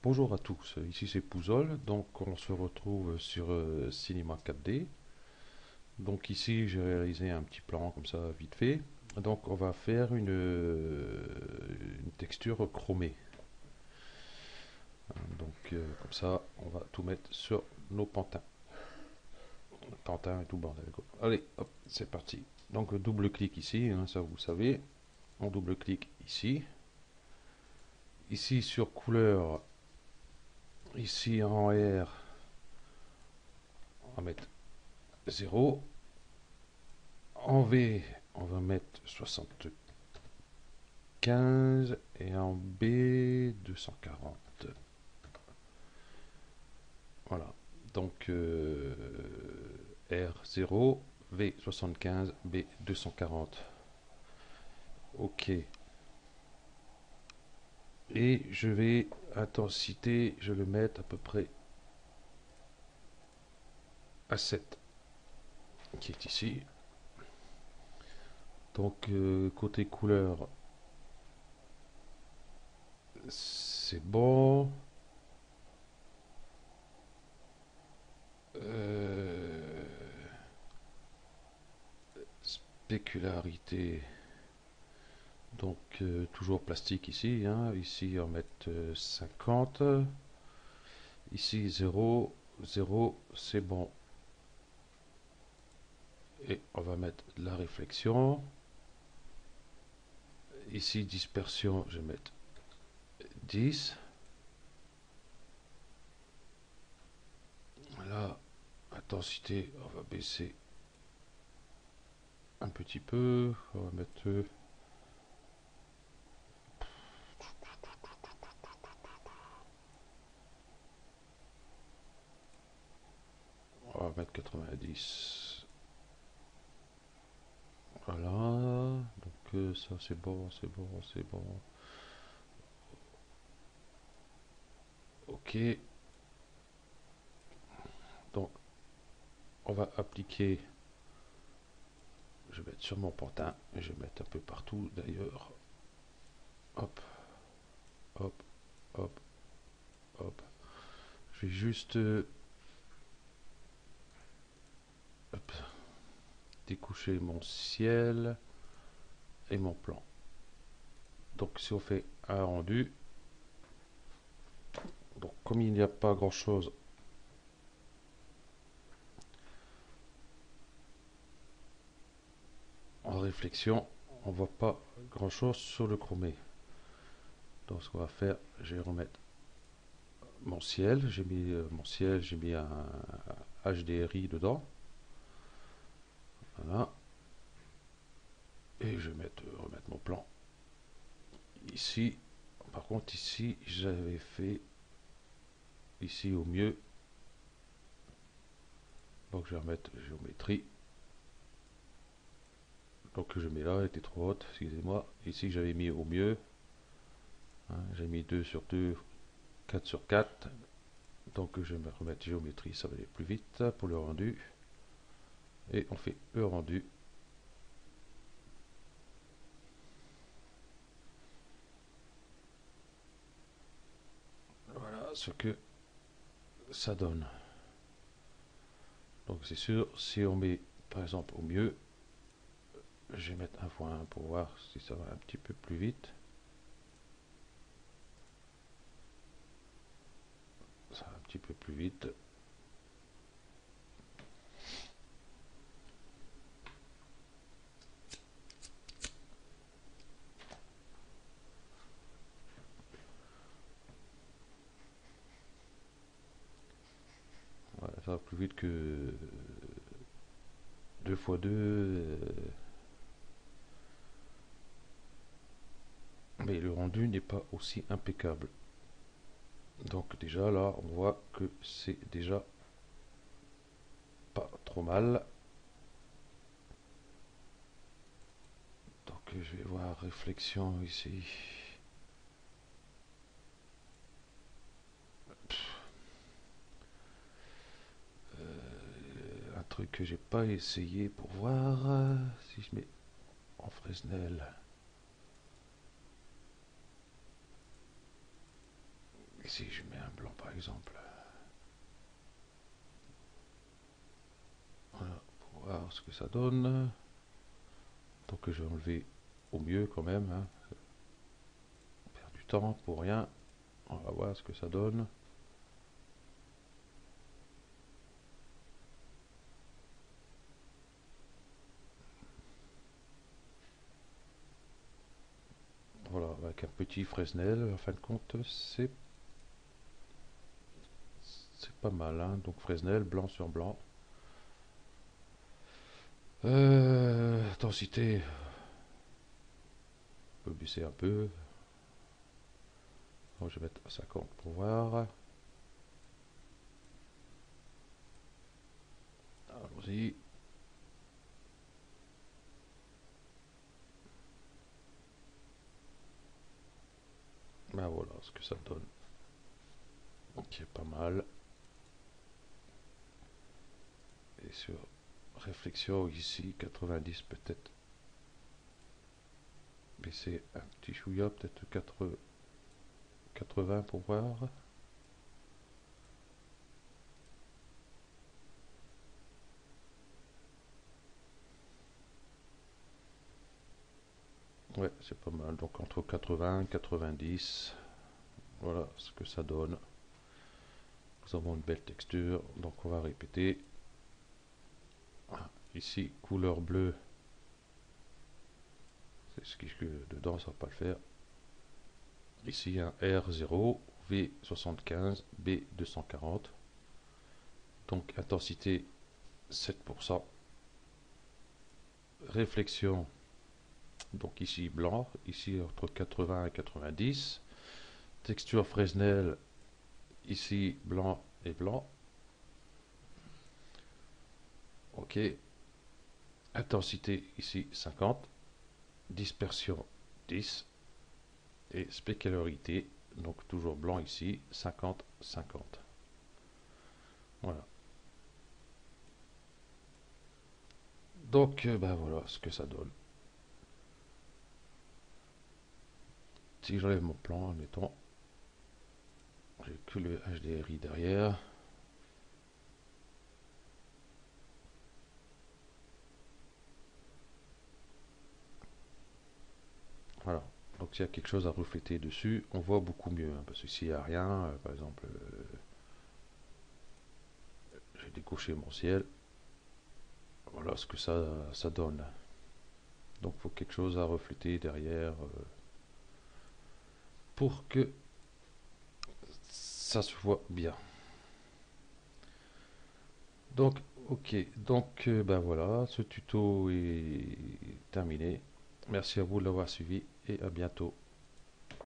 Bonjour à tous, ici c'est Pouzol, donc on se retrouve sur Cinema 4D. Donc ici j'ai réalisé un petit plan comme ça vite fait. Donc on va faire une texture chromée. Donc comme ça on va tout mettre sur nos pantins et tout bordel, quoi. Allez, hop, c'est parti. Donc double-clic ici, hein, ça vous savez. On double-clic ici. Ici sur couleur, ici en R, on va mettre 0. En V, on va mettre 75 et en B 240. Voilà. Donc R0, V 75, B 240. OK. Et je vais, intensité, je vais le mettre à peu près à 7, qui est ici. Donc côté couleur, c'est bon. Euh, Spécularité. Donc toujours plastique ici, hein. Ici on va mettre 50. Ici 0, 0, c'est bon. Et on va mettre la réflexion. Ici dispersion, je vais mettre 10. Là, intensité, on va baisser un petit peu. On va mettre on va mettre 90. Voilà. Donc ça c'est bon, c'est bon, c'est bon. OK. Donc on va appliquer. Je vais mettre sur mon pantin. Et je vais mettre un peu partout d'ailleurs. Hop, hop, hop, hop. Je vais juste hop, découcher mon ciel et mon plan. Donc si on fait un rendu, donc comme il n'y a pas grand chose en réflexion, on voit pas grand chose sur le chromé. Donc ce qu'on va faire, je vais remettre mon ciel, j'ai mis mon ciel, j'ai mis un HDRI dedans. Voilà. Et je vais remettre mon plan ici. Par contre ici j'avais fait ici au mieux. Donc je vais remettre géométrie. Donc je mets là, elle était trop haute, excusez-moi. Ici j'avais mis au mieux. Hein, j'ai mis 2 sur 2, 4 sur 4. Donc je vais remettre géométrie, ça va aller plus vite pour le rendu. Et on fait le rendu. Voilà ce que ça donne. Donc c'est sûr, si on met par exemple au mieux, je vais mettre 1.1 pour voir si ça va un petit peu plus vite. Ça va un petit peu plus vite. Voilà, ça va plus vite que 2 x 2. Mais le rendu n'est pas aussi impeccable. Donc déjà là, on voit que c'est déjà pas trop mal. Donc je vais voir réflexion ici. Un truc que j'ai pas essayé pour voir si je mets en Fresnel. Ici, je mets un blanc par exemple. Voilà, pour voir ce que ça donne. Donc je vais enlever au mieux quand même. Hein. On perd du temps pour rien. On va voir ce que ça donne. Voilà, avec un petit Fresnel, en fin de compte, c'est pas mal. Hein. Donc Fresnel, blanc sur blanc. Intensité, on peut baisser un peu. Donc, je vais mettre à 50 pour voir. Allons-y. Ben voilà ce que ça donne. Ok, pas mal. Et sur réflexion ici, 90 peut-être. Baisser un petit chouïa, peut-être 80 pour voir. Ouais, c'est pas mal. Donc entre 80 et 90. Voilà ce que ça donne. Nous avons une belle texture. Donc on va répéter. Ici, couleur bleue. C'est ce qui dedans, ça va pas le faire. Ici, un R0, V75, B240. Donc intensité 7%. Réflexion, donc ici blanc, ici entre 80 et 90. Texture Fresnel, ici blanc et blanc. Ok. Intensité ici 50. Dispersion 10. Et spécularité, donc toujours blanc ici, 50-50. Voilà. Donc, ben voilà ce que ça donne. Si j'enlève mon plan, admettons, j'ai que le HDRI derrière. Voilà. Donc s'il y a quelque chose à refléter dessus, on voit beaucoup mieux. Hein, parce que s'il n'y a rien, par exemple, j'ai décoché mon ciel. Voilà ce que ça donne. Donc il faut quelque chose à refléter derrière pour que ça se voit bien. Donc, ok. Donc, ben voilà, ce tuto est terminé. Merci à vous de l'avoir suivi et à bientôt.